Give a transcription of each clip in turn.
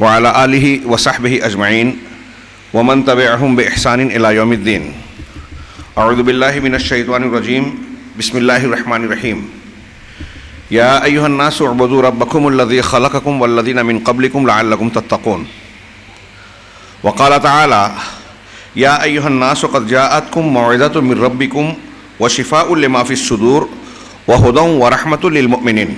وعلى آله وصحبه أجمعين ومن تبعهم بإحسان إلى يوم الدين. أعوذ بالله من الشيطان الرجيم. بسم الله الرحمن الرحيم. يا أيها الناس اعبدوا ربكم الذي خلقكم والذين من قبلكم لعلكم تتقون. وقال تعالى: يا أيها الناس قد جاءتكم موعظة من ربكم وشفاء لما في الصدور وهدى ورحمة للمؤمنين.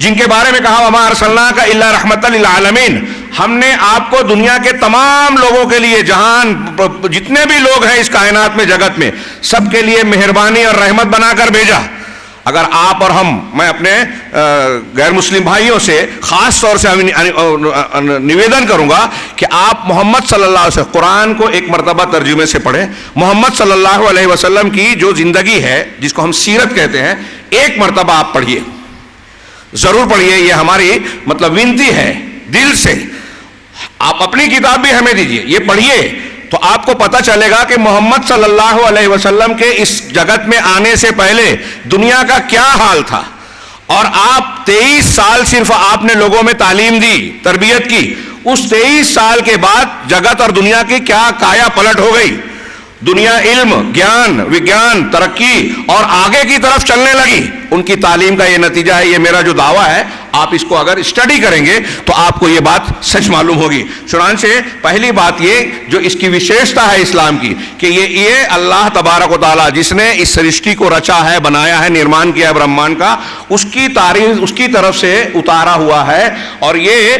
جن کے بارے میں کہا وما ارسلناک الا رحمۃ للعالمین، ہم نے آپ کو دنیا کے تمام لوگوں کے لیے، جہان جتنے بھی لوگ ہیں اس کائنات میں، جگت میں، سب کے لیے مہربانی اور رحمت بنا کر بھیجا۔ اگر آپ اور ہم، میں اپنے غیر مسلم بھائیوں سے خاص طور سے نویدن کروں گا کہ آپ محمد صلی اللہ علیہ وسلم، قرآن کو ایک مرتبہ ترجمے سے پڑھیں، محمد صلی اللہ علیہ وسلم کی جو زندگی ہے جس کو ہم سیرت کہتے ہیں، ایک مرتبہ آپ پڑھیے، ضرور پڑھیے، یہ ہماری ونتی ہے دل سے۔ آپ اپنی کتاب بھی ہمیں دیجیے، یہ پڑھیے تو آپ کو پتہ چلے گا کہ محمد صلی اللہ علیہ وسلم کے اس جگت میں آنے سے پہلے دنیا کا کیا حال تھا، اور آپ 23 سال صرف آپ نے لوگوں میں تعلیم دی، تربیت کی، اس 23 سال کے بعد جگت اور دنیا کی کیا کایا پلٹ ہو گئی۔ دنیا علم، گیان، وگیان، ترقی اور آگے کی طرف چلنے لگی، ان کی تعلیم کا یہ نتیجہ ہے۔ یہ میرا جو دعویٰ ہے، آپ اس کو اگر اسٹڈی کریں گے تو آپ کو یہ بات سچ معلوم ہوگی۔ چنانچہ پہلی بات یہ جو اس کی وشیشتا ہے اسلام کی، کہ یہ اللہ تبارک و تعالیٰ جس نے اس سرشٹی کو رچا ہے، بنایا ہے، نرمان کیا ہے برہمان کا، اس کی تعریف اس کی طرف سے اتارا ہوا ہے، اور یہ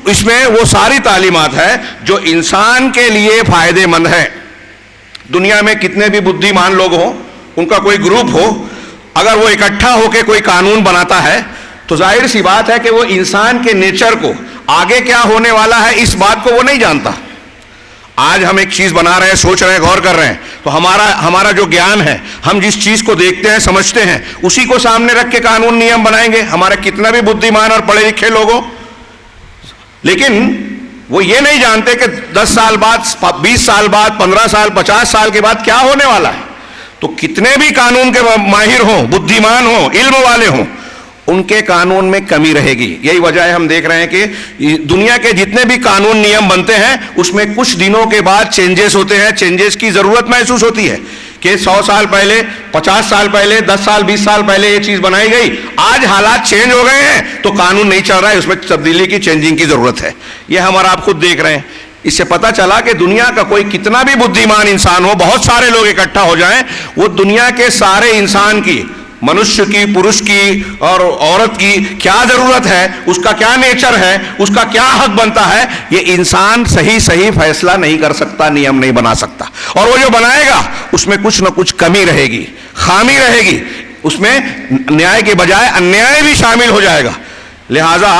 اس میں وہ ساری تعلیمات ہے جو انسان کے لیے فائدے مند ہے۔ دنیا میں کتنے بھی بدھیمان لوگ ہوں، ان کا کوئی گروپ ہو، اگر وہ اکٹھا ہو کے کوئی قانون بناتا ہے تو ظاہر سی بات ہے کہ وہ انسان کے نیچر کو، آگے کیا ہونے والا ہے اس بات کو وہ نہیں جانتا۔ آج ہم ایک چیز بنا رہے ہیں، سوچ رہے ہیں، غور کر رہے ہیں، تو ہمارا جو گیان ہے، ہم جس چیز کو دیکھتے ہیں، سمجھتے ہیں، اسی کو سامنے رکھ کے قانون نیم بنائیں گے، ہمارے کتنا بھی بدھیمان اور پڑھے لکھے لوگ ہوں۔ لیکن وہ یہ نہیں جانتے کہ 10 سال بعد، 20 سال بعد، 15 سال، 50 سال کے بعد کیا ہونے والا ہے۔ تو کتنے بھی قانون کے ماہر ہوں، بدھیمان ہوں، علم والے ہوں، ان کے قانون میں کمی رہے گی۔ یہی وجہ ہے ہم دیکھ رہے ہیں کہ دنیا کے جتنے بھی قانون نیم بنتے ہیں اس میں کچھ دنوں کے بعد چینجز ہوتے ہیں، چینجز کی ضرورت محسوس ہوتی ہے کہ 100 سال پہلے، 50 سال پہلے، 10 سال، 20 سال پہلے یہ چیز بنائی گئی، آج حالات چینج ہو گئے ہیں تو قانون نہیں چل رہا ہے، اس میں تبدیلی کی، چینجنگ کی ضرورت ہے۔ یہ ہم اور آپ خود دیکھ رہے ہیں۔ اس سے پتہ چلا کہ دنیا کا کوئی کتنا بھی بدھیمان انسان ہو، بہت سارے لوگ اکٹھا ہو جائیں، وہ دنیا کے سارے انسان کی، منشیہ کی، پروش کی اور عورت کی کیا ضرورت ہے، اس کا کیا نیچر ہے، اس کا کیا حق بنتا ہے، یہ انسان صحیح فیصلہ نہیں کر سکتا، نیم نہیں بنا سکتا، اور وہ جو بنائے گا اس میں کچھ نہ کچھ کمی رہے گی، خامی رہے گی، اس میں نیائے کے بجائے انیائے بھی شامل ہو جائے گا۔ لہذا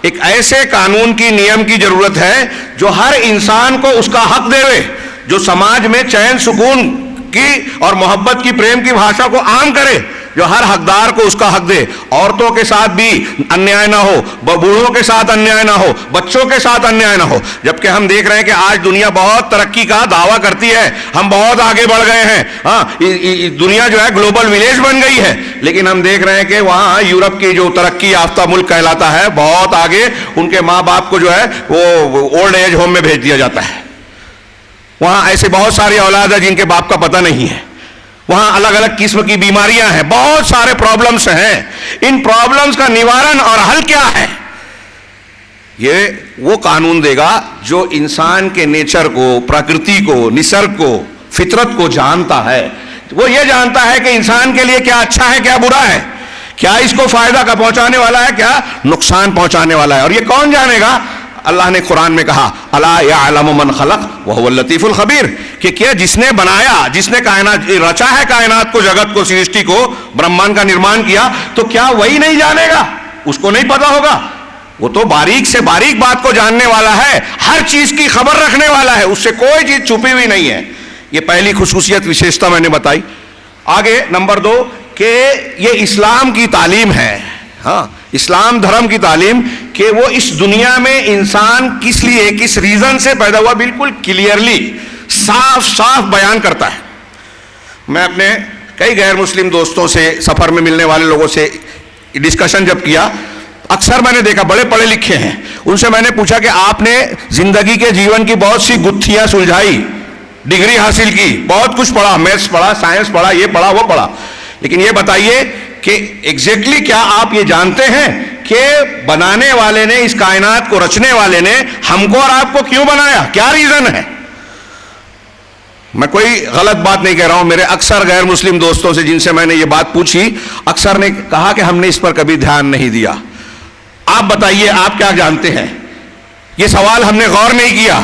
ایک ایسے قانون کی، نیم کی ضرورت ہے جو ہر انسان کو اس کا حق دے، جو سماج میں چین سکون کی اور محبت کی، پریم کی بھاشا کو عام کرے، جو ہر حقدار کو اس کا حق دے۔ عورتوں کے ساتھ بھی انیائے نہ ہو، بوڑھوں کے ساتھ انیائے نہ ہو، بچوں کے ساتھ انیائے نہ ہو۔ جبکہ ہم دیکھ رہے ہیں کہ آج دنیا بہت ترقی کا دعویٰ کرتی ہے، ہم بہت آگے بڑھ گئے ہیں، دنیا جو ہے گلوبل ولیج بن گئی ہے، لیکن ہم دیکھ رہے ہیں کہ وہاں یورپ کی جو ترقی یافتہ ملک کہلاتا ہے، بہت آگے ان کے ماں باپ کو جو ہے وہ اولڈ ایج ہوم میں بھیج دیا جاتا ہے۔ وہاں ایسے بہت ساری اولاد ہے جن کے باپ کا پتہ نہیں ہے، وہاں الگ الگ قسم کی بیماریاں ہیں، بہت سارے پرابلمز ہیں۔ ان پرابلمز کا نوارن اور حل کیا ہے؟ یہ وہ قانون دے گا جو انسان کے نیچر کو، پرکرتی کو، نسرگ کو، فطرت کو جانتا ہے۔ وہ یہ جانتا ہے کہ انسان کے لیے کیا اچھا ہے، کیا برا ہے، کیا اس کو فائدہ کا پہنچانے والا ہے، کیا نقصان پہنچانے والا ہے۔ اور یہ کون جانے گا؟ اللہ نے قرآن میں کہا الا یعلم من خلق وهو اللطیف الخبیر، کہ کیا جس نے بنایا، جس نے کائنات رچا ہے، کائنات کو، جگت کو، سرشٹی کو، برہمان کا نرمان کیا، تو کیا وہی نہیں جانے گا؟ اس کو نہیں پتا ہوگا؟ وہ تو باریک سے باریک بات کو جاننے والا ہے، ہر چیز کی خبر رکھنے والا ہے، اس سے کوئی چیز چھپی ہوئی نہیں ہے۔ یہ پہلی خصوصیت، وشیشتا میں نے بتائی۔ آگے نمبر 2 کہ یہ اسلام کی تعلیم ہے، اسلام دھرم کی تعلیم، کہ وہ اس دنیا میں انسان کس لیے، کس ریزن سے پیدا ہوا، بالکل کلیئرلی، صاف بیان کرتا ہے۔ میں اپنے کئی غیر مسلم دوستوں سے، سفر میں ملنے والے لوگوں سے ڈسکشن جب کیا، اکثر میں نے دیکھا بڑے پڑھے لکھے ہیں، ان سے میں نے پوچھا کہ آپ نے زندگی کے جیون کی بہت سی گتھیاں سلجھائی، ڈگری حاصل کی، بہت کچھ پڑھا، میتھس پڑھا، سائنس پڑھا، یہ پڑھا، وہ پڑھا، لیکن یہ بتائیے کہ ایگزیکٹلی کیا آپ یہ جانتے ہیں کہ بنانے والے نے، اس کائنات کو رچنے والے نے ہم کو اور آپ کو کیوں بنایا؟ کیا ریزن ہے؟ میں کوئی غلط بات نہیں کہہ رہا ہوں. میرے اکثر غیر مسلم دوستوں سے جن سے میں نے یہ بات پوچھی, اکثر نے کہا کہ ہم نے اس پر کبھی دھیان نہیں دیا. آپ بتائیے, آپ کیا جانتے ہیں؟ یہ سوال ہم نے غور نہیں کیا.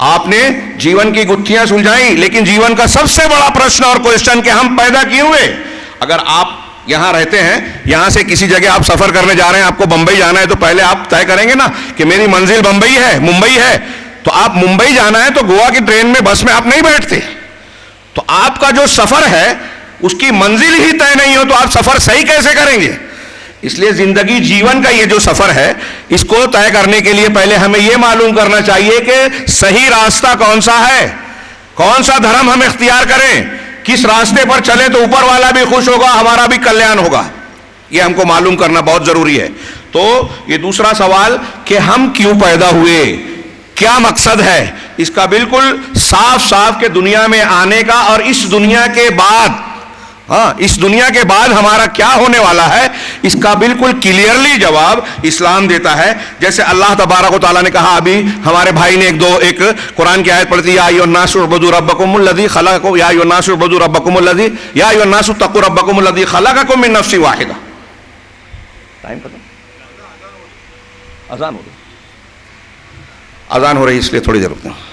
آپ نے جیون کی گتھیاں سلجھائیں, لیکن جیون کا سب سے بڑا پرشن اور کوشچن کہ ہم پیدا کیوں ہوئے. اگر آپ یہاں رہتے ہیں, یہاں سے کسی جگہ آپ سفر کرنے جا رہے ہیں, آپ کو بمبئی جانا ہے, تو پہلے آپ طے کریں گے نا کہ میری منزل بمبئی ہے, ممبئی ہے. تو آپ ممبئی جانا ہے تو گوا کی ٹرین میں, بس میں آپ نہیں بیٹھتے. تو آپ کا جو سفر ہے اس کی منزل ہی طے نہیں ہو تو آپ سفر صحیح کیسے کریں گے؟ اس لیے زندگی جیون کا یہ جو سفر ہے, اس کو طے کرنے کے لیے پہلے ہمیں یہ معلوم کرنا چاہیے کہ صحیح راستہ کون سا ہے, کون سا دھرم ہم اختیار کریں, کس راستے پر چلیں تو اوپر والا بھی خوش ہوگا, ہمارا بھی کلیان ہوگا. یہ ہم کو معلوم کرنا بہت ضروری ہے. تو یہ دوسرا سوال کہ ہم کیوں پیدا ہوئے, کیا مقصد ہے, اس کا بالکل صاف صاف کہ دنیا میں آنے کا اور اس دنیا کے بعد, اس دنیا کے بعد ہمارا کیا ہونے والا ہے, اس کا بالکل کلیئرلی جواب اسلام دیتا ہے. جیسے اللہ تبارک و تعالیٰ نے کہا, ابھی ہمارے بھائی نے ایک قرآن کی آیت پڑھی تھی, یا ایھا الناس اعبدوا ربکم الذی خلقکم, یا ایھا الناس اعبدوا ربکم الذی, یا ایھا الناس اتقوا ربکم الذی خلقکم من نفس واحدہ. ٹائم ختم, اذان ہو رہی, اذان ہو رہی, اس لیے تھوڑی دیر رکتے ہیں.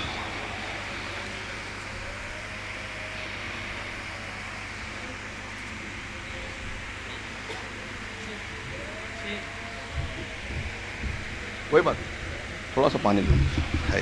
کوئی بات, تھوڑا سا پانی لو ہے.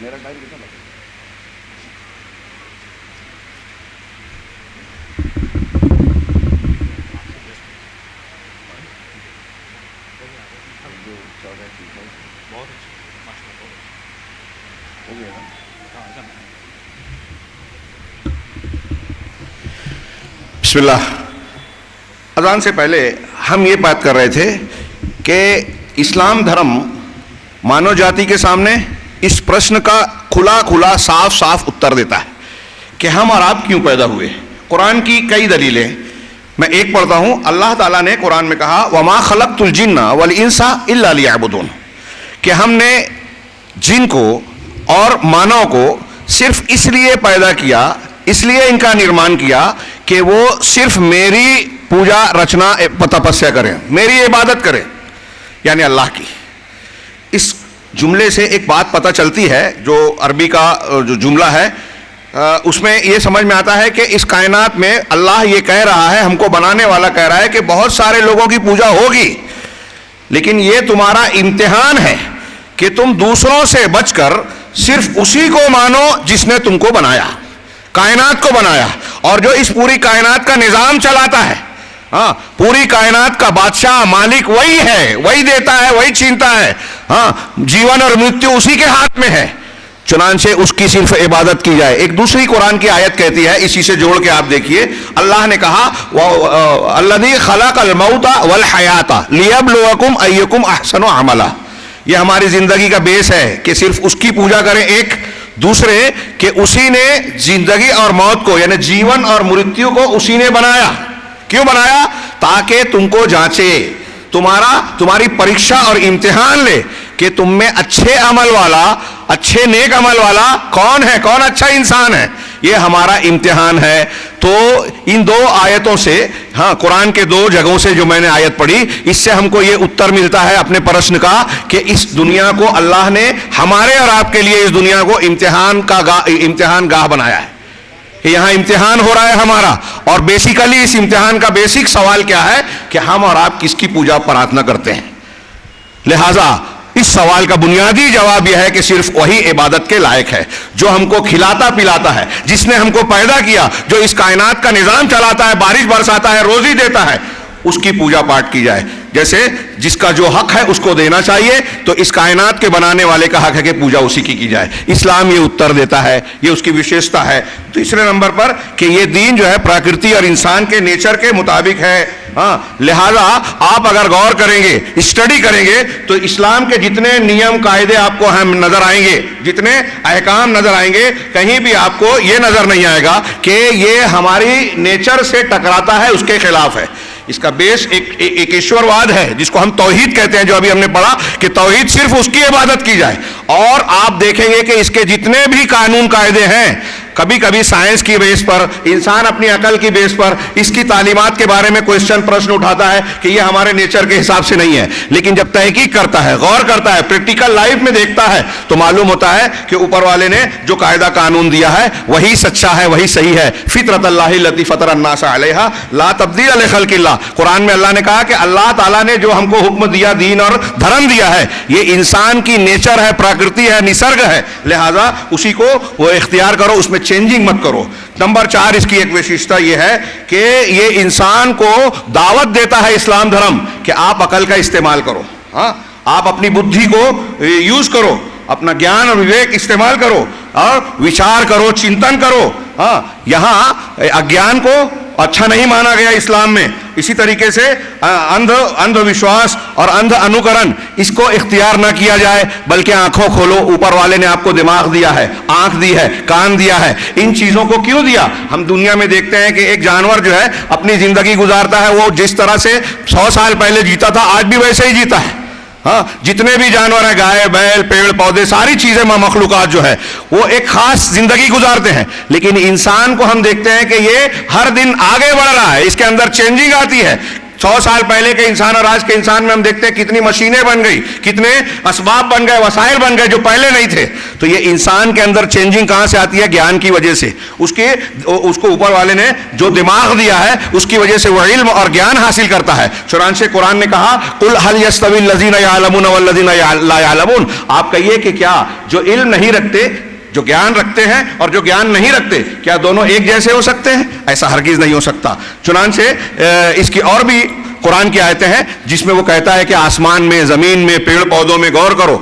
میرا ٹائم کتنا لگا؟ بسم اللہ. اذان سے پہلے ہم یہ بات کر رہے تھے کہ اسلام دھرم مانو جاتی کے سامنے اس پرشن کا کھلا کھلا صاف صاف اتر دیتا ہے کہ ہم اور آپ کیوں پیدا ہوئے. قرآن کی کئی دلیلیں, میں ایک پڑھتا ہوں. اللہ تعالیٰ نے قرآن میں کہا, وَمَا خَلَقْتُ الْجِنَّ وَالْإِنسَ إِلَّا لِيَعْبُدُونَ, کہ ہم نے جن کو اور مانو کو صرف اس لیے پیدا کیا, اس لیے ان کا نرمان کیا کہ وہ صرف میری پوجا رچنا تپسیا کریں, میری عبادت کریں, یعنی اللہ کی. اس جملے سے ایک بات پتہ چلتی ہے, جو عربی کا جو جملہ ہے اس میں یہ سمجھ میں آتا ہے کہ اس کائنات میں اللہ یہ کہہ رہا ہے, ہم کو بنانے والا کہہ رہا ہے کہ بہت سارے لوگوں کی پوجا ہوگی, لیکن یہ تمہارا امتحان ہے کہ تم دوسروں سے بچ کر صرف اسی کو مانو جس نے تم کو بنایا, کائنات کو بنایا, اور جو اس پوری کائنات کا نظام چلاتا ہے. ہاں, پوری کائنات کا بادشاہ مالک وہی ہے, وہی دیتا ہے, وہی چھینتا ہے. ہاں, جیون اور مرتیو اسی کے ہاتھ میں ہے, چنانچہ اس کی صرف عبادت کی جائے. ایک دوسری قرآن کی آیت کہتی ہے, اسی سے جوڑ کے آپ دیکھیے, اللہ نے کہا, الذی خلق الموت والحیات لیبلوکم ایکم احسن عملا. یہ ہماری زندگی کا بیس ہے کہ صرف اس کی پوجا کریں. ایک دوسرے کہ اسی نے زندگی اور موت کو, یعنی جیون اور مرتیو کو اسی نے بنایا. کیوں بنایا؟ تاکہ تم کو جانچے, تمہاری پریکشا اور امتحان لے کہ تم میں اچھے عمل والا, اچھے نیک عمل والا کون ہے, کون اچھا انسان ہے. یہ ہمارا امتحان ہے. تو ان دو آیتوں سے, ہاں قرآن کے دو جگہوں سے جو میں نے آیت پڑھی, اس سے ہم کو یہ اتر ملتا ہے اپنے پرشن کا کہ اس دنیا کو اللہ نے ہمارے اور آپ کے لیے اس دنیا کو امتحان گاہ بنایا ہے کہ یہاں امتحان ہو رہا ہے ہمارا. اور بیسیکلی اس امتحان کا بیسک سوال کیا ہے کہ ہم اور آپ کس کی پوجا پرارتھنا کرتے ہیں. لہذا اس سوال کا بنیادی جواب یہ ہے کہ صرف وہی عبادت کے لائق ہے جو ہم کو کھلاتا پلاتا ہے، جس نے ہم کو پیدا کیا، جو اس کائنات کا نظام چلاتا ہے، بارش برساتا ہے، روزی دیتا ہے، اس کی پوجا پاٹ کی جائے۔ جیسے جس کا جو حق ہے اس کو دینا چاہیے، تو اس کائنات کے بنانے والے کا حق ہے کہ پوجا اسی کی جائے۔ اسلام یہ اتر دیتا ہے، یہ اس کی وشیشتا ہے۔ تیسرے نمبر پر کہ یہ دین جو ہے پراکرتی اور انسان کے نیچر کے مطابق ہے۔ لہذا آپ اگر غور کریں گے، اسٹڈی کریں گے، تو اسلام کے جتنے نیم قاعدے آپ کو ہم نظر آئیں گے، جتنے احکام نظر آئیں گے، کہیں بھی آپ کو یہ نظر نہیں آئے گا کہ یہ ہماری نیچر سے ٹکراتا ہے، اس کے خلاف ہے۔ اس کا بیس ایک ایشورواد ہے، جس کو ہم توحید کہتے ہیں، جو ابھی ہم نے پڑھا کہ توحید صرف اس کی عبادت کی جائے۔ اور آپ دیکھیں گے کہ اس کے جتنے بھی قانون قاعدے ہیں، کبھی کبھی سائنس کی بیس پر، انسان اپنی عقل کی بیس پر اس کی تعلیمات کے بارے میں کوئسچن پرشن اٹھاتا ہے کہ یہ ہمارے نیچر کے حساب سے نہیں ہے، لیکن جب تحقیق کرتا ہے، غور کرتا ہے، پریکٹیکل لائف میں دیکھتا ہے، تو معلوم ہوتا ہے کہ اوپر والے نے جو قاعدہ قانون دیا ہے وہی سچا ہے، وہی صحیح ہے۔ فطرت اللہ التی فطر الناس علیہا لا تبدیل لخلق اللہ۔ قرآن میں اللہ نے کہا کہ اللہ تعالیٰ نے جو ہم کو حکم دیا، دین اور دھرم دیا ہے، یہ انسان کی نیچر ہے، پراکرتی ہے، نسرگ ہے، لہذا اسی کو وہ اختیار کرو، اس میں چینجنگ مت کرو۔ نمبر 4 اس کی ایک وشیشتا یہ ہے کہ یہ انسان کو دعوت دیتا ہے اسلام دھرم کہ آپ عقل کا استعمال کرو، آپ اپنی بدھی کو یوز کرو، اپنا گیان اور وویک استعمال کرو اور وچار کرو، چنتن کرو۔ یہاں اگیان کو اچھا نہیں مانا گیا اسلام میں۔ اسی طریقے سے اندھ وشواس اور اندھ انوکرن، اس کو اختیار نہ کیا جائے، بلکہ آنکھوں کھولو۔ اوپر والے نے آپ کو دماغ دیا ہے، آنکھ دی ہے، کان دیا ہے، ان چیزوں کو کیوں دیا؟ ہم دنیا میں دیکھتے ہیں کہ ایک جانور جو ہے اپنی زندگی گزارتا ہے، وہ جس طرح سے 100 سال پہلے جیتا تھا آج بھی ویسے ہی جیتا ہے۔ جتنے بھی جانور ہیں، گائے، بیل، پیڑ پودے، ساری چیزیں، مخلوقات جو ہے وہ ایک خاص زندگی گزارتے ہیں، لیکن انسان کو ہم دیکھتے ہیں کہ یہ ہر دن آگے بڑھ رہا ہے، اس کے اندر چینجنگ آتی ہے۔ 100 سال پہلے کے انسان اور آج کے انسان میں ہم دیکھتے ہیں کتنی مشینیں بن گئی، کتنے اسباب بن گئے، وسائل بن گئے جو پہلے نہیں تھے۔ تو یہ انسان کے اندر چینجنگ کہاں سے آتی ہے؟ گیان کی وجہ سے۔ اس کو اوپر والے نے جو دماغ دیا ہے اس کی وجہ سے وہ علم اور گیان حاصل کرتا ہے۔ چنانچہ قرآن نے کہا قل هل يستوي الذين يعلمون والذين لا يعلمون، آپ کہیے کہ کیا جو علم نہیں رکھتے، جو گیان رکھتے ہیں اور جو گیان نہیں رکھتے، کیا دونوں ایک جیسے ہو سکتے ہیں؟ ایسا ہرگز نہیں ہو سکتا۔ چنانچہ اس کی اور بھی قرآن کی آیتیں ہیں جس میں وہ کہتا ہے کہ آسمان میں، زمین میں، پیڑ پودوں میں غور کرو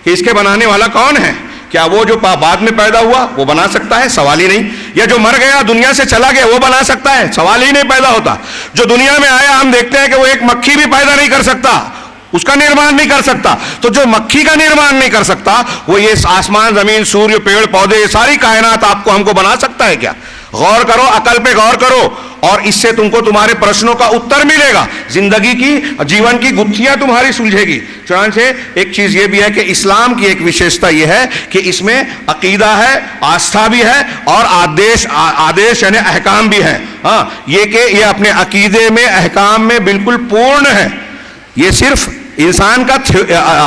کہ اس کے بنانے والا کون ہے۔ کیا وہ جو بعد میں پیدا ہوا وہ بنا سکتا ہے؟ سوال ہی نہیں۔ یا جو مر گیا، دنیا سے چلا گیا، وہ بنا سکتا ہے؟ سوال ہی نہیں پیدا ہوتا۔ جو دنیا میں آیا، ہم دیکھتے ہیں کہ وہ ایک مکھی بھی پیدا نہیں کر سکتا، اس کا نرمان نہیں کر سکتا۔ تو جو مکھی کا نرمان نہیں کر سکتا، وہ یہ آسمان، زمین، سوریہ، پیڑ پودے، ساری کائنات آپ کو، ہم کو بنا سکتا ہے کیا؟ غور کرو، عقل پہ غور کرو، اور اس سے تم کو تمہارے پرشنوں کا اتر ملے گا، زندگی کی، جیون کی گتھیاں تمہاری سلجھے گی۔ چنانچہ ایک چیز یہ بھی ہے کہ اسلام کی ایک وشیشتا یہ ہے کہ اس میں عقیدہ ہے، آستھا بھی ہے، اور آدیش یعنی احکام بھی ہے۔ یہ کہ یہ اپنے عقیدے میں، احکام میں بالکل پورن ہے۔ یہ صرف انسان کا،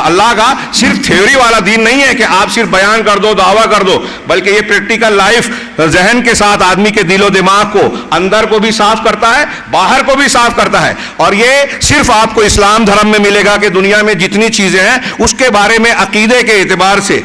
اللہ کا صرف تھیوری والا دین نہیں ہے کہ آپ صرف بیان کر دو، دعویٰ کر دو، بلکہ یہ پریکٹیکل لائف ذہن کے ساتھ آدمی کے دل و دماغ کو، اندر کو بھی صاف کرتا ہے، باہر کو بھی صاف کرتا ہے۔ اور یہ صرف آپ کو اسلام دھرم میں ملے گا کہ دنیا میں جتنی چیزیں ہیں اس کے بارے میں عقیدے کے اعتبار سے،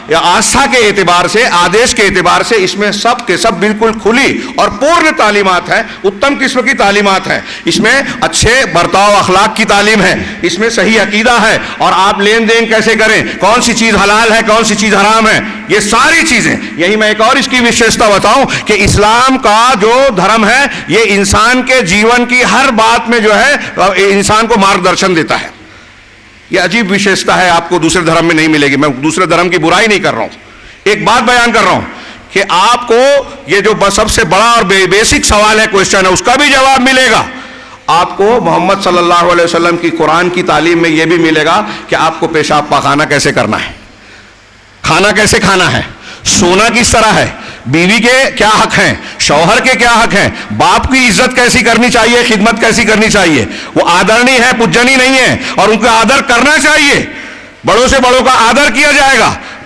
یا آستھا کے اعتبار سے، آدیش کے اعتبار سے، اس میں سب کے سب بالکل کھلی اور پورن تعلیمات ہیں، اتم قسم کی تعلیمات ہیں۔ اس میں اچھے برتاؤ اخلاق کی تعلیم ہے، اس میں صحیح عقیدہ ہے، اور آپ لین دین کیسے کریں، کون سی چیز حلال ہے، کون سی چیز حرام ہے، یہ ساری چیزیں۔ یہی میں ایک اور اس کی وشیشتا بتاؤں کہ اسلام کا جو دھرم ہے یہ انسان کے جیون کی ہر بات میں جو ہے انسان کو مارگدرشن دیتا ہے۔ یہ عجیب وشیشتا ہے، آپ کو دوسرے دھرم میں نہیں ملے گی۔ میں دوسرے دھرم کی برائی نہیں کر رہا ہوں، ایک بات بیان کر رہا ہوں کہ آپ کو یہ جو سب سے بڑا اور بیسک سوال ہے، کوشچن ہے، اس کا بھی جواب ملے گا۔ آپ کو محمد صلی اللہ علیہ وسلم کی قرآن کی تعلیم میں یہ بھی ملے گا کہ آپ کو پیشاب پاخانہ کیسے کرنا ہے، کھانا کیسے کھانا ہے، سونا کس طرح ہے، بیوی کے کیا حق ہیں، شوہر کے کیا حق ہیں، باپ کی عزت کیسی کرنی چاہیے، خدمت کیسی کرنی چاہیے۔ وہ آدرنی ہے، پجنی نہیں ہے، اور ان کا آدر کرنا چاہیے، بڑوں سے بڑوں کا آدر کیا جائے گا۔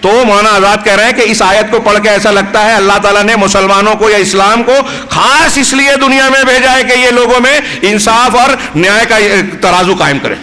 تو مولانا آزاد کہہ رہے ہیں کہ اس آیت کو پڑھ کے ایسا لگتا ہے اللہ تعالیٰ نے مسلمانوں کو یا اسلام کو خاص اس لیے دنیا میں بھیجا ہے کہ یہ لوگوں میں انصاف اور نیائے کا ترازو قائم کرے،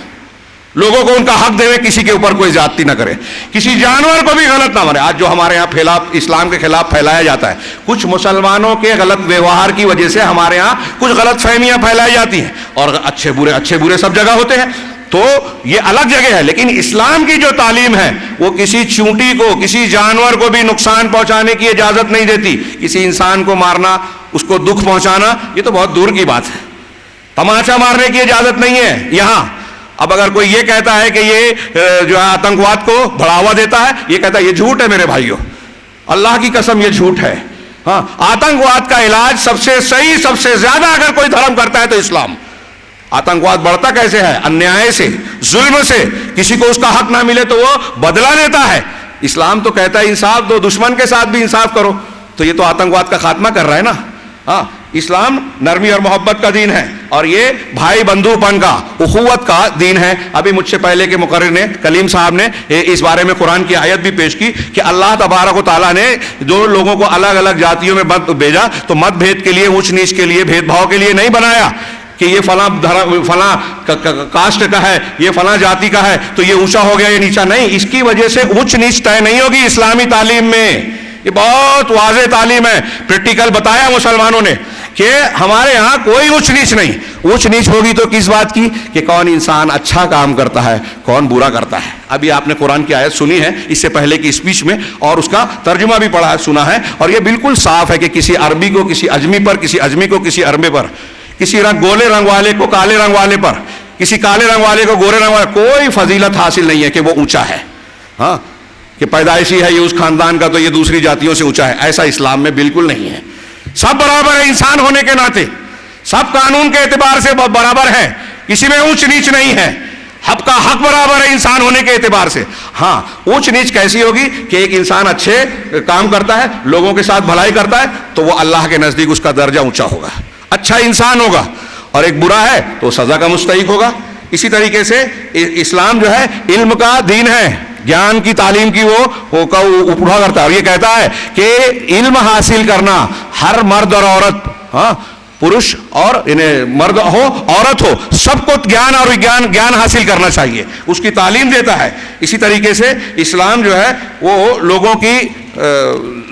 لوگوں کو ان کا حق دے، کسی کے اوپر کوئی زیادتی نہ کرے، کسی جانور کو بھی غلط نہ مارے۔ آج جو ہمارے یہاں اسلام کے خلاف پھیلایا جاتا ہے، کچھ مسلمانوں کے غلط ویوہار کی وجہ سے ہمارے ہاں کچھ غلط فہمیاں پھیلائی جاتی ہیں، اور اچھے برے سب جگہ ہوتے ہیں، تو یہ الگ جگہ ہے۔ لیکن اسلام کی جو تعلیم ہے وہ کسی چونٹی کو، کسی جانور کو بھی نقصان پہنچانے کی اجازت نہیں دیتی۔ کسی انسان کو مارنا، اس کو دکھ پہنچانا، یہ تو بہت دور کی بات ہے۔ تماچا مارنے کی اجازت نہیں ہے یہاں۔ اب اگر کوئی یہ کہتا ہے کہ یہ جو ہے آتنکواد کو بڑھاوا دیتا ہے، یہ کہتا ہے یہ جھوٹ ہے میرے بھائیوں، اللہ کی قسم یہ جھوٹ ہے۔ ہاں، آتنکواد کا علاج سب سے صحیح، سب سے زیادہ اگر کوئی دھرم کرتا ہے تو اسلام۔ آتنکواد بڑھتا کیسے ہے؟ انیائے سے، ظلم سے، کسی کو اس کا حق نہ ملے تو وہ بدلہ لیتا ہے۔ اسلام تو کہتا ہے انصاف دو، دشمن کے ساتھ بھی انصاف کرو، تو یہ تو آتنکواد کا خاتمہ کر رہا ہے نا۔ ہاں، اسلام نرمی اور محبت کا دین ہے، اور یہ بھائی بندھو پن کا، اخوت کا دین ہے۔ ابھی مجھ سے پہلے کے مقرر نے، کلیم صاحب نے اس بارے میں قرآن کی آیت بھی پیش کی کہ اللہ تبارک و تعالیٰ نے جو لوگوں کو الگ الگ جاتیوں میں بھیجا تو مت بھید کے لیے، اونچ نیچ کے لیے، بھید بھاؤ کے لیے نہیں بنایا کہ یہ فلاں کاسٹ کا ہے، یہ فلاں جاتی کا ہے تو یہ اونچا ہو گیا، یہ نیچا نہیں۔ اس کی وجہ سے اونچ نیچ طے نہیں ہوگی اسلامی تعلیم میں۔ یہ بہت واضح تعلیم ہے، پریکٹیکل بتایا مسلمانوں نے کہ ہمارے ہاں کوئی اونچ نیچ نہیں۔ اونچ نیچ ہوگی تو کس بات کی؟ کہ کون انسان اچھا کام کرتا ہے، کون برا کرتا ہے۔ ابھی آپ نے قرآن کی آیت سنی ہے اس سے پہلے کی اسپیچ میں، اور اس کا ترجمہ بھی پڑھا ہے، سنا ہے، اور یہ بالکل صاف ہے کہ کسی عربی کو کسی اجمی پر، کسی اجمی کو کسی عربے پر، کسی گولے رنگ والے کو کالے رنگ والے پر، کسی کالے رنگ والے کو گورے رنگ والے، کوئی فضیلت حاصل نہیں ہے کہ وہ اونچا ہے۔ ہاں، کہ پیدائشی ہے یہ اس خاندان کا تو یہ دوسری جاتیوں سے اونچا ہے، ایسا اسلام میں بالکل نہیں ہے۔ سب برابر ہے انسان ہونے کے ناطے، سب قانون کے اعتبار سے برابر ہے، کسی میں اونچ نیچ نہیں ہے، حق کا حق برابر ہے انسان ہونے کے اعتبار سے۔ ہاں، اونچ نیچ کیسی ہوگی کہ ایک انسان اچھے کام کرتا ہے، لوگوں کے ساتھ بھلائی کرتا ہے تو وہ اللہ کے نزدیک اس کا درجہ اونچا ہوگا، اچھا انسان ہوگا، اور ایک برا ہے تو سزا کا مستحق ہوگا۔ اسی طریقے سے اسلام جو ہے علم کا دین ہے، گیان کی تعلیم کی وہ اپڑا کرتا ہے، اور یہ کہتا ہے کہ علم حاصل کرنا ہر مرد اور عورت، ہاں، پروش اور مرد ہو عورت ہو، سب کو گیان اور گیان حاصل کرنا چاہیے، اس کی تعلیم دیتا ہے۔ اسی طریقے سے اسلام جو ہے وہ لوگوں کی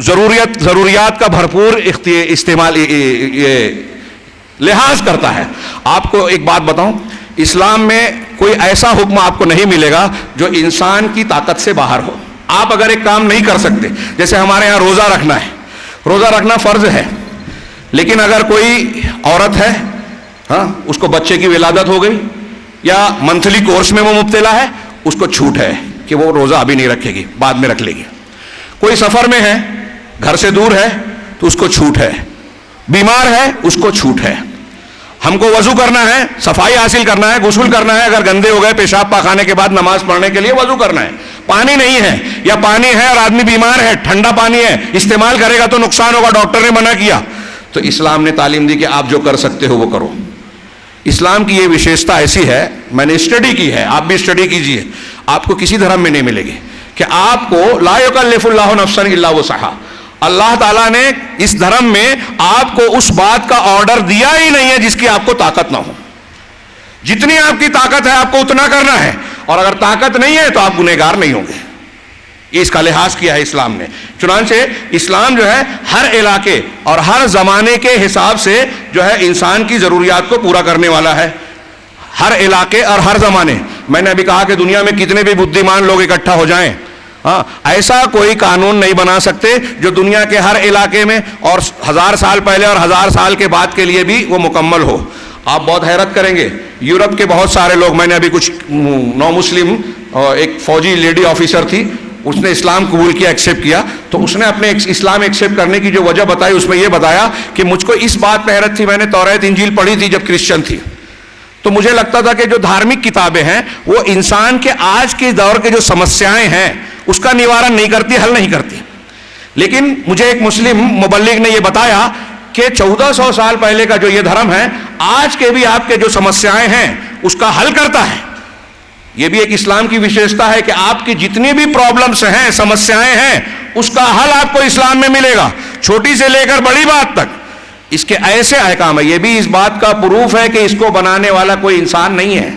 ضروریات کا بھرپور استعمال لحاظ کرتا ہے۔ آپ کو ایک بات بتاؤں، اسلام میں کوئی ایسا حکم آپ کو نہیں ملے گا جو انسان کی طاقت سے باہر ہو۔ آپ اگر ایک کام نہیں کر سکتے، جیسے ہمارے ہاں روزہ رکھنا ہے، روزہ رکھنا فرض ہے، لیکن اگر کوئی عورت ہے، ہاں، اس کو بچے کی ولادت ہو گئی یا منتھلی کورس میں وہ مبتلا ہے، اس کو چھوٹ ہے کہ وہ روزہ ابھی نہیں رکھے گی، بعد میں رکھ لے گی۔ کوئی سفر میں ہے، گھر سے دور ہے تو اس کو چھوٹ ہے، بیمار ہے اس کو چھوٹ ہے۔ ہم کو وضو کرنا ہے، صفائی حاصل کرنا ہے، غسل کرنا ہے، اگر گندے ہو گئے پیشاب پاخانے کے بعد نماز پڑھنے کے لیے وضو کرنا ہے، پانی نہیں ہے یا پانی ہے اور آدمی بیمار ہے، ٹھنڈا پانی ہے، استعمال کرے گا تو نقصان ہوگا، ڈاکٹر نے منع کیا، تو اسلام نے تعلیم دی کہ آپ جو کر سکتے ہو وہ کرو۔ اسلام کی یہ وشیشتا ایسی ہے، میں نے اسٹڈی کی ہے، آپ بھی اسٹڈی کیجئے، آپ کو کسی دھرم میں نہیں ملے گی کہ آپ کو لا یکلف اللہ نفسا الا وسعہا، اللہ تعالیٰ نے اس دھرم میں آپ کو اس بات کا آرڈر دیا ہی نہیں ہے جس کی آپ کو طاقت نہ ہو۔ جتنی آپ کی طاقت ہے آپ کو اتنا کرنا ہے، اور اگر طاقت نہیں ہے تو آپ گنہگار نہیں ہوں گے۔ یہ اس کا لحاظ کیا ہے اسلام نے۔ چنانچہ اسلام جو ہے ہر علاقے اور ہر زمانے کے حساب سے جو ہے انسان کی ضروریات کو پورا کرنے والا ہے، ہر علاقے اور ہر زمانے۔ میں نے ابھی کہا کہ دنیا میں کتنے بھی بدھیمان لوگ اکٹھا ہو جائیں، ہاں، ایسا کوئی قانون نہیں بنا سکتے جو دنیا کے ہر علاقے میں اور 1000 سال پہلے اور 1000 سال کے بعد کے لیے بھی وہ مکمل ہو۔ آپ بہت حیرت کریں گے، یورپ کے بہت سارے لوگ، میں نے ابھی کچھ نو مسلم، ایک فوجی لیڈی آفیسر تھی، اس نے اسلام قبول کیا، ایکسیپٹ کیا، تو اس نے اپنے اسلام ایکسیپٹ کرنے کی جو وجہ بتائی، اس میں یہ بتایا کہ مجھ کو اس بات پہ حیرت تھی، میں نے توریت انجیل پڑھی تھی جب کرسچن تھی، تو مجھے لگتا تھا کہ جو دھارمک کتابیں ہیں وہ انسان کے آج کے دور کے جو سمسیایں ہیں اس کا نوارن نہیں کرتی، حل نہیں کرتی، لیکن مجھے ایک مسلم مبلغ نے یہ بتایا کہ 1400 سال پہلے کا جو یہ دھرم ہے آج کے بھی آپ کے جو سمسیایں ہیں اس کا حل کرتا ہے۔ یہ بھی ایک اسلام کی وشیشتا ہے کہ آپ کی جتنی بھی پرابلمس ہیں، سمسیایں ہیں، اس کا حل آپ کو اسلام میں ملے گا، چھوٹی سے لے کر بڑی بات تک۔ اس کے ایسے احکام ہے۔ یہ بھی اس بات کا پروف ہے کہ اس کو بنانے والا کوئی انسان نہیں ہے،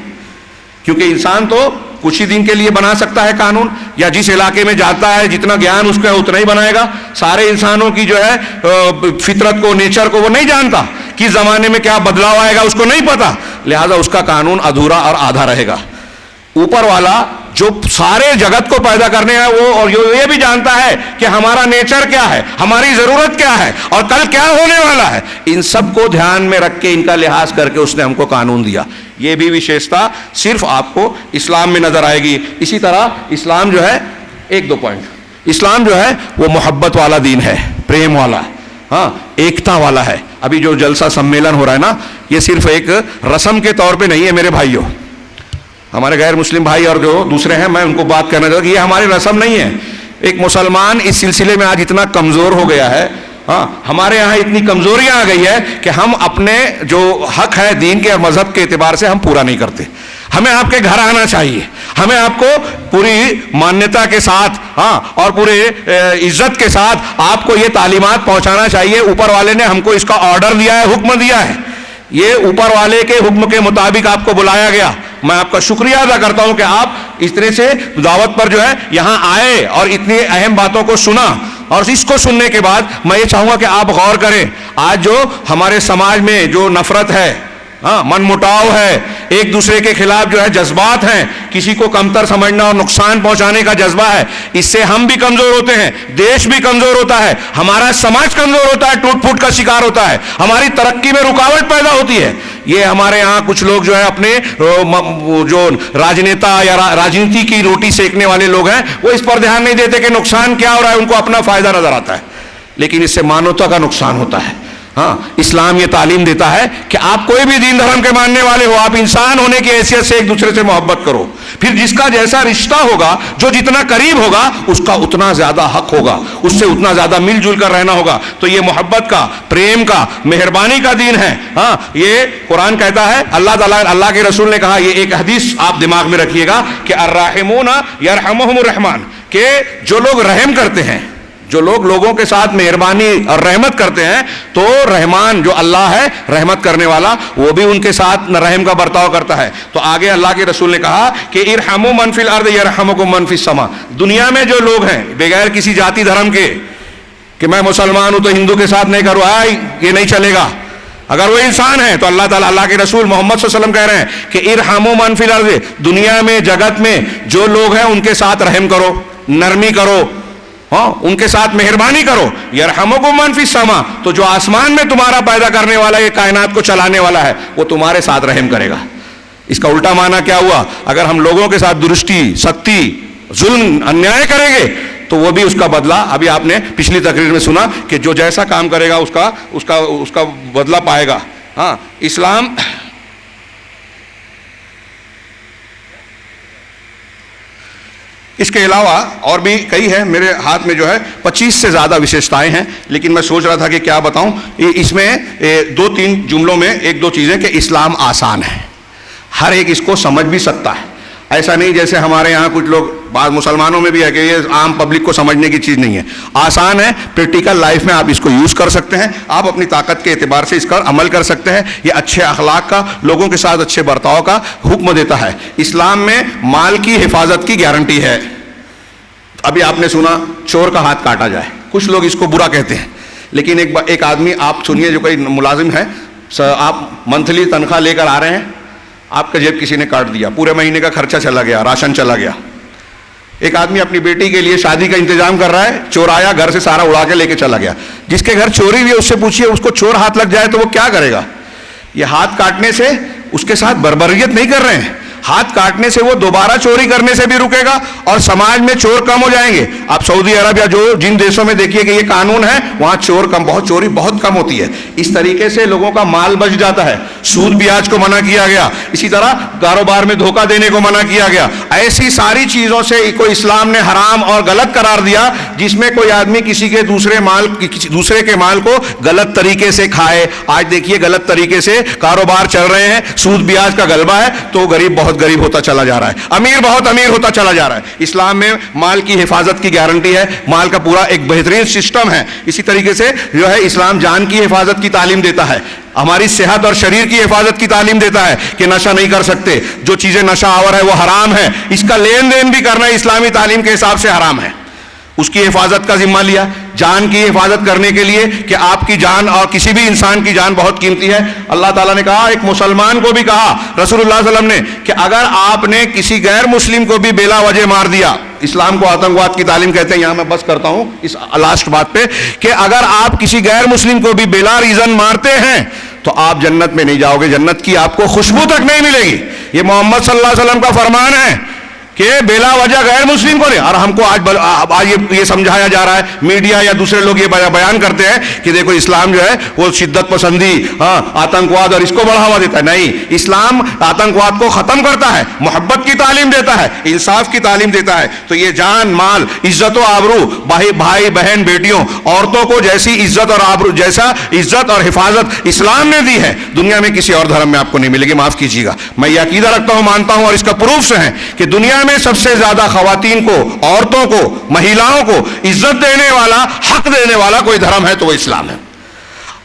کیونکہ انسان تو کچھ ہی دن کے لیے بنا سکتا ہے قانون، یا جس علاقے میں جاتا ہے جتنا گیان اس کا ہے اتنا ہی بنائے گا۔ سارے انسانوں کی جو ہے فطرت کو، نیچر کو وہ نہیں جانتا، کس زمانے میں کیا بدلاؤ آئے گا اس کو نہیں پتا، لہذا اس کا قانون ادھورا اور آدھا رہے گا۔ اوپر والا جو سارے جگت کو پیدا کرنے ہے وہ، اور یہ بھی جانتا ہے کہ ہمارا نیچر کیا ہے، ہماری ضرورت کیا ہے، اور کل کیا ہونے والا ہے، ان سب کو دھیان میں رکھ کے، ان کا لحاظ کر کے اس نے ہم کو قانون دیا۔ یہ بھی وشیشتا صرف آپ کو اسلام میں نظر آئے گی۔ اسی طرح اسلام جو ہے، ایک دو پوائنٹ، اسلام جو ہے وہ محبت والا دین ہے، پریم والا، ہاں، ایکتا والا ہے۔ ابھی جو جلسہ سمیلن ہو رہا ہے نا، یہ صرف ایک رسم کے طور پہ نہیں ہے میرے بھائیوں، ہمارے غیر مسلم بھائی اور جو دوسرے ہیں، میں ان کو بات کرنا چاہتا ہوں کہ یہ ہماری رسم نہیں ہے۔ ایک مسلمان اس سلسلے میں آج اتنا کمزور ہو گیا ہے، ہاں، ہمارے یہاں اتنی کمزوریاں آ گئی ہے کہ ہم اپنے جو حق ہے دین کے اور مذہب کے اعتبار سے ہم پورا نہیں کرتے۔ ہمیں آپ کے گھر آنا چاہیے، ہمیں آپ کو پوری مانیتا کے ساتھ، ہاں، اور پورے عزت کے ساتھ آپ کو یہ تعلیمات پہنچانا چاہیے۔ اوپر والے نے ہم کو اس کا آرڈر دیا ہے، حکم دیا ہے، یہ اوپر والے کے حکم کے مطابق آپ کو بلایا گیا۔ میں آپ کا شکریہ ادا کرتا ہوں کہ آپ اس طرح سے دعوت پر جو ہے یہاں آئے اور اتنی اہم باتوں کو سنا، اور اس کو سننے کے بعد میں یہ چاہوں گا کہ آپ غور کریں۔ آج جو ہمارے سماج میں جو نفرت ہے، ہاں، من مٹاؤ ہے، ایک دوسرے کے خلاف جو ہے جذبات ہیں، کسی کو کمتر سمجھنا اور نقصان پہنچانے کا جذبہ ہے، اس سے ہم بھی کمزور ہوتے ہیں، دیش بھی کمزور ہوتا ہے، ہمارا سماج کمزور ہوتا ہے، ٹوٹ پھوٹ کا شکار ہوتا ہے، ہماری ترقی میں رکاوٹ پیدا ہوتی ہے۔ یہ ہمارے ہاں کچھ لوگ جو ہے اپنے جو راجنیتا یا راجنیتی کی روٹی سیکنے والے لوگ ہیں، وہ اس پر دھیان نہیں دیتے کہ نقصان کیا ہو رہا ہے، ان کو اپنا فائدہ نظر آتا ہے، لیکن اس سے مانوتا کا نقصان ہوتا ہے۔ ہاں، اسلام یہ تعلیم دیتا ہے کہ آپ کوئی بھی دین دھرم کے ماننے والے ہو، آپ انسان ہونے کی حیثیت سے ایک دوسرے سے محبت کرو، پھر جس کا جیسا رشتہ ہوگا، جو جتنا قریب ہوگا، اس کا اتنا زیادہ حق ہوگا، اس سے اتنا زیادہ مل جل کر رہنا ہوگا۔ تو یہ محبت کا، پریم کا، مہربانی کا دین ہے۔ ہاں، یہ قرآن کہتا ہے، اللہ تعالیٰ، اللہ کے رسول نے کہا، یہ ایک حدیث آپ دماغ میں رکھیے گا کہ الراحمون یرحمہم الرحمن، کہ جو لوگ رحم کرتے ہیں، جو لوگ لوگوں کے ساتھ مہربانی اور رحمت کرتے ہیں، تو رحمان جو اللہ ہے، رحمت کرنے والا، وہ بھی ان کے ساتھ رحم کا برتاؤ کرتا ہے۔ تو آگے اللہ کے رسول نے کہا کہ ارحموا من فی الارض یرحمکم من فی السماء، دنیا میں جو لوگ ہیں بغیر کسی ذاتی دھرم کے، کہ میں مسلمان ہوں تو ہندو کے ساتھ نہیں کروں، یہ نہیں چلے گا، اگر وہ انسان ہے تو اللہ تعالیٰ، اللہ کے رسول محمد صلی اللہ علیہ وسلم کہہ رہے ہیں کہ ارحموا من فی الارض، دنیا میں، جگت میں جو لوگ ہیں ان کے ساتھ رحم کرو، نرمی کرو، ہاں، ان کے ساتھ مہربانی کرو۔ یرحمکم من فی السماء، تو جو آسمان میں تمہارا پیدا کرنے والا، یہ کائنات کو چلانے والا ہے، وہ تمہارے ساتھ رحم کرے گا۔ اس کا الٹا معنی کیا ہوا؟ اگر ہم لوگوں کے ساتھ درستی، سختی، ظلم، انیائے کریں گے تو وہ بھی اس کا بدلہ، ابھی آپ نے پچھلی تقریر میں سنا کہ جو جیسا کام کرے گا اس کا بدلہ پائے گا۔ ہاں، اسلام اس کے علاوہ اور بھی کئی ہے، میرے ہاتھ میں جو ہے 25 سے زیادہ وشیشتائیں ہیں، لیکن میں سوچ رہا تھا کہ کیا بتاؤں۔ اس میں دو تین جملوں میں ایک دو چیزیں، کہ اسلام آسان ہے، ہر ایک اس کو سمجھ بھی سکتا ہے، ایسا نہیں جیسے ہمارے یہاں کچھ لوگ، بعض مسلمانوں میں بھی ہے کہ یہ عام پبلک کو سمجھنے کی چیز نہیں ہے، آسان ہے، پریکٹیکل لائف میں آپ اس کو یوز کر سکتے ہیں، آپ اپنی طاقت کے اعتبار سے اس کا عمل کر سکتے ہیں۔ یہ اچھے اخلاق کا، لوگوں کے ساتھ اچھے برتاؤ کا حکم دیتا ہے۔ اسلام میں مال کی حفاظت کی گارنٹی ہے۔ ابھی آپ نے سنا چور کا ہاتھ کاٹا جائے، کچھ لوگ اس کو برا کہتے ہیں، لیکن ایک آدمی، آپ سنیے، جو کوئی ملازم ہے، آپ منتھلی تنخواہ لے کر آ رہے ہیں، آپ کا جیب کسی نے کاٹ دیا، پورے مہینے کا خرچہ چلا گیا، راشن چلا گیا۔ ایک آدمی اپنی بیٹی کے لیے شادی کا انتظام کر رہا ہے، چور آیا، گھر سے سارا اڑا کے لے کے چلا گیا۔ جس کے گھر چوری ہوئی ہے اس سے پوچھیے، اس کو چور ہاتھ لگ جائے تو وہ کیا کرے گا؟ یہ ہاتھ کاٹنے سے اس کے ساتھ بربریت نہیں کر رہے ہیں، ہاتھ کاٹنے سے وہ دوبارہ چوری کرنے سے بھی رکے گا، اور سماج میں چور کم ہو جائیں گے۔ آپ سعودی عرب یا جن دیشوں میں دیکھیے کہ یہ قانون ہے، وہاں چوری بہت کم ہوتی ہے۔ اس طریقے سے لوگوں کا مال بچ جاتا ہے۔ سود بیاج کو منع کیا گیا, اسی طرح کاروبار میں دھوکہ دینے کو منع کیا گیا. ایسی ساری چیزوں سے کوئی اسلام نے حرام اور غلط قرار دیا جس میں کوئی آدمی کسی کے دوسرے کے مال کو غلط طریقے سے کھائے. آج دیکھیے غلط طریقے سے کاروبار چل رہے ہیں, سود بیاج کا غلبہ ہے, تو غریب بہت غریب ہوتا چلا جا رہا ہے, امیر بہت امیر ہوتا چلا جا رہا ہے. اسلام میں مال کی حفاظت کی گارنٹی ہے, مال کا پورا ایک بہترین سسٹم ہے. اسی طریقے سے جو ہے اسلام جان کی حفاظت کی تعلیم دیتا ہے, ہماری صحت اور شریر کی حفاظت کی تعلیم دیتا ہے کہ نشہ نہیں کر سکتے, جو چیزیں نشہ آور ہے وہ حرام ہے, اس کا لین دین بھی کرنا اسلامی تعلیم کے حساب سے حرام ہے. اس کی حفاظت کا ذمہ لیا, جان کی حفاظت کرنے کے لیے کہ آپ کی جان اور کسی بھی انسان کی جان بہت قیمتی ہے. اللہ تعالیٰ نے کہا, ایک مسلمان کو بھی کہا رسول اللہ صلی اللہ علیہ وسلم نے, کہ اگر آپ نے کسی غیر مسلم کو بھی بلا وجہ مار دیا, اسلام کو آتنکواد کی تعلیم کہتے ہیں, یہاں میں بس کرتا ہوں اس لاسٹ بات پہ, کہ اگر آپ کسی غیر مسلم کو بھی بلا ریزن مارتے ہیں تو آپ جنت میں نہیں جاؤ گے, جنت کی آپ کو خوشبو تک نہیں ملے گی. یہ محمد صلی اللہ علیہ وسلم کا فرمان ہے کہ بلا وجہ غیر مسلم کو نہیں. اور ہم کو آج یہ سمجھایا جا رہا ہے, میڈیا یا دوسرے لوگ یہ بیان کرتے ہیں کہ دیکھو اسلام جو ہے وہ شدت پسندی, آتنکواد اور اس کو بڑھاوا دیتا ہے. نہیں, اسلام آتنکواد کو ختم کرتا ہے, محبت کی تعلیم دیتا ہے, انصاف کی تعلیم دیتا ہے. تو یہ جان مال, عزت و آبرو, بھائی بہن بیٹیوں عورتوں کو جیسی عزت اور آبرو, جیسا عزت اور حفاظت اسلام نے دی ہے, دنیا میں کسی اور دھرم میں آپ کو نہیں ملے گی. معاف کیجیے گا, میں یہ عقیدہ رکھتا ہوں, مانتا ہوں, اور اس کا پروف ہے کہ دنیا میں سب سے زیادہ خواتین کو, عورتوں کو, مہیلاؤں کو عزت دینے والا, حق دینے والا کوئی دھرم ہے تو وہ اسلام ہے.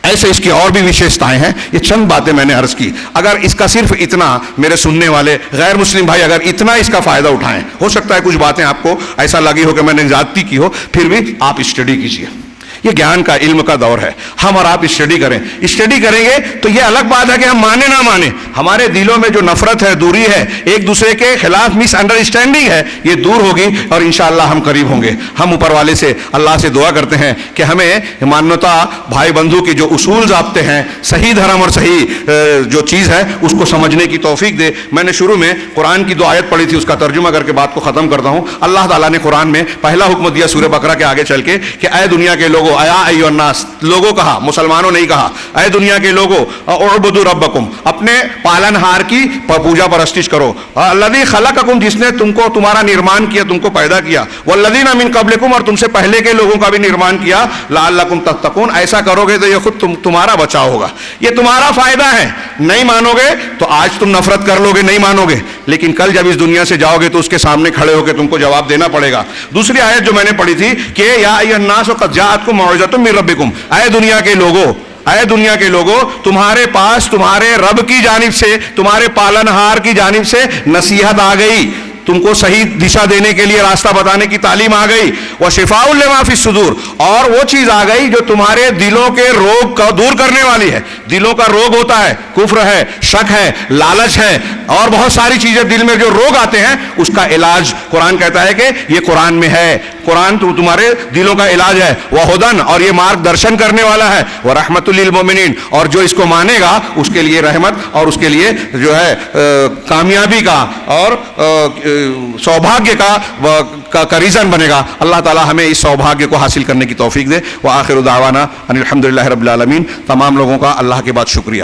ایسے اس کی اور بھی وشیشتائیں ہیں. یہ چند باتیں میں نے عرض کی. اگر اس کا صرف اتنا میرے سننے والے غیر مسلم بھائی اگر اتنا اس کا فائدہ اٹھائیں, ہو سکتا ہے کچھ باتیں آپ کو ایسا لگی ہو کہ میں نے زیادتی کی ہو, پھر بھی آپ اسٹڈی کیجیے. یہ گیان کا, علم کا دور ہے, ہم اور آپ اسٹڈی کریں گے تو یہ الگ بات ہے کہ ہم مانے نہ مانے, ہمارے دلوں میں جو نفرت ہے, دوری ہے, ایک دوسرے کے خلاف مس انڈرسٹینڈنگ ہے, یہ دور ہوگی اور انشاءاللہ ہم قریب ہوں گے. ہم اوپر والے سے, اللہ سے دعا کرتے ہیں کہ ہمیں مانوتا بھائی بندھو کی جو اصول ضابطے ہیں, صحیح دھرم اور صحیح جو چیز ہے اس کو سمجھنے کی توفیق دے. میں نے شروع میں قرآن کی 2 آیت پڑھی تھی, اس کا ترجمہ کر کے بات کو ختم کرتا ہوں. اللہ تعالیٰ نے قرآن میں پہلا حکم دیا سورہ بقرہ کے آگے چل کے کہ اے دنیا کے لوگوں, ایا ایھا الناس, لوگوں کہا, مسلمانوں نہیں کہا, اے دنیا کے لوگوں, اعبدوا ربکم, اپنے پالن ہار کی پوجا پرستش کرو, الذی خلقکم, جس نے تم کو, تمہارا نرمان کیا, تم کو پیدا کیا, والذین من قبلکم, اور تم سے پہلے کے لوگوں کا بھی نرمان کیا, لعلکم تتقون, ایسا کرو گے تو یہ خود تمہارا بچاؤ ہوگا, یہ تمہارا فائدہ ہے. نہیں مانو گے تو آج تم نفرت کر لو گے, نہیں مانو گے, لیکن کل جب اس دنیا سے جاؤ گے تو اس کے سامنے کھڑے ہو کے تم کو جواب دینا پڑے گا. دوسری آیت جو میں نے پڑھی تھی کہ یا ایھا الناس قد جاءتکم موعظۃ من ربکم, اے دنیا کے لوگوں, اے دنیا کے لوگوں, تمہارے پاس تمہارے رب کی جانب سے, تمہارے پالنہار کی جانب سے نصیحت آ گئی, تم کو صحیح دشا دینے کے لیے راستہ بتانے کی تعلیم آ گئی. وشفاء لما فی الصدور, اور وہ چیز آ گئی جو تمہارے دلوں کے روگ کو دور کرنے والی ہے. دلوں کا روگ ہوتا ہے, کفر ہے, شک ہے, لالچ ہے, اور بہت ساری چیزیں دل میں جو روگ آتے ہیں, اس کا علاج قرآن کہتا ہے کہ یہ قرآن میں ہے. قرآن تمہارے دلوں کا علاج ہے. وہدن, اور یہ مارگ درشن کرنے والا ہے. ورحمۃ للمؤمنین, اور جو اس کو مانے گا اس کے لیے رحمت اور اس کے لیے جو ہے کامیابی کا اور سوبھاگیہ کا ریزن بنے گا. اللہ تعالی ہمیں اس سوبھاگیہ کو حاصل کرنے کی توفیق دے. وآخر دعوانا ان الحمدللہ رب العالمین. تمام لوگوں کا اللہ کے بعد شکریہ.